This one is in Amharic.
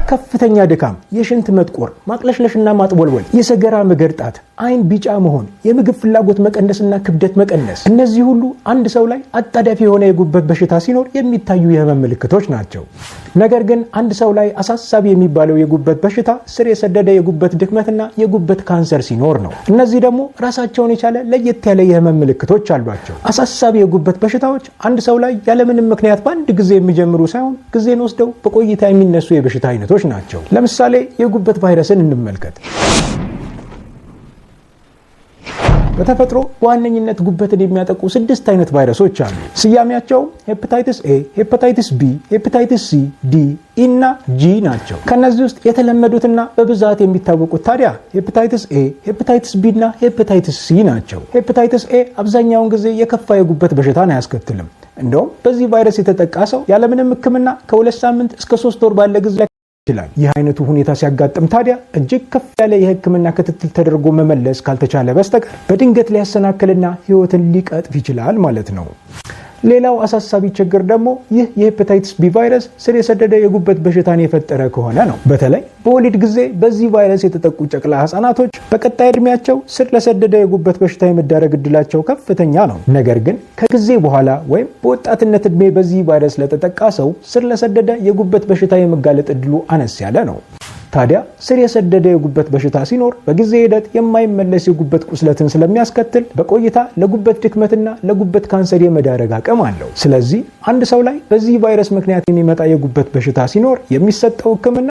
ከፍተኛ ድካም፣ የሽንት መጥቆር፣ ማቅለሽለሽና ማጥቦልቦል፣ የሰገራ መገርጣት፣ አይን ቢጫ መሆን፣ የምግብ ፍላጎት መቀነስና ክብደት መቀነስ፣ እነዚህ ሁሉ አንድ ሰው ላይ አጣዳፊ የሆነ የጉበት በሽታ ሲኖር የሚታዩ የህመም ምልክቶች ናቸው። ነገር ግን አንድ ሰው ላይ አሳሳቢ የሚባለው የጉበት በሽታ ስር የሰደደ የጉበት ድክመትና የጉበት ካንሰር ሲኖር ነው። እነዚህ ደግሞ ራሳቸውን የቻለ ለየት ያለ የህመም ምልክቶች አሏቸው። አሳሳቢ የጉበት በሽታዎች አንድ ሰው ላይ ያለምንም ምክንያት በአንድ ጊዜ የሚጀምሩ ሳይሆን ጊዜን ወስደው በቆይታ የሚነሱ የበሽታ አይነቶች ናቸው። ለምሳሌ የጉበት ቫይረስን እንመልከት። በተፈጥሮ በዋነኝነት ጉበትን የሚያጠቁ 6 አይነት ቫይረሶች አሉ። ስያሜያቸው ሄፓታይቲስ ኤ፣ ሄፓታይቲስ ቢ፣ ሄፓታይቲስ ሲ፣ ዲ፣ ኢ እና ጂ ናቸው። ከነዚህ ውስጥ የተለመዱትና በብዛት የሚታወቁት ታዲያ ሄፓታይቲስ ኤ፣ ሄፓታይቲስ ቢ እና ሄፓታይቲስ ሲ ናቸው። ሄፓታይቲስ ኤ አብዛኛውን ጊዜ የከፋ የጉበት በሽታን አያስከትልም። እንደውም በዚህ ቫይረስ የተጠቃ ሰው ያለምንም ሕክምና ከ2 ሳምንት እስከ 3 ወር ባለ ጊዜ ይችላል። ይህ አይነቱ ሁኔታ ሲያጋጥም ታዲያ እጅግ ከፍ ያለ የህክምና ክትትል ተደርጎ መመለስ ካልተቻለ በስተቀር በድንገት ሊያሰናክልና ህይወትን ሊቀጥፍ ይችላል ማለት ነው። ሌላው አሳሳቢ ችግር ደግሞ ይህ የሄፓታይቲስ ቢ ቫይረስ ስር የሰደደ የጉበት በሽታን የፈጠረ ከሆነ ነው። በተለይ በወሊድ ጊዜ በዚህ ቫይረስ የተጠቁ ጨቅላ ህጻናቶች በቀጣይ እድሜያቸው ስር ለሰደደ የጉበት በሽታ የመዳረግ እድላቸው ከፍተኛ ነው። ነገር ግን ከጊዜ በኋላ ወይም በወጣትነት እድሜ በዚህ ቫይረስ ለተጠቃ ሰው ስር ለሰደደ የጉበት በሽታ የመጋለጥ እድሉ አነስ ያለ ነው። ታዲያ ስር የሰደደ የጉበት በሽታ ሲኖር በጊዜ ሂደት የማይመለስ የጉበት ቁስለትን ስለሚያስከትል በቆይታ ለጉበት ድክመትና ለጉበት ካንሰር የመዳረግ አቅም አለው። ስለዚህ አንድ ሰው ላይ በዚህ ቫይረስ ምክንያት የሚመጣ የጉበት በሽታ ሲኖር የሚሰጠው ህክምና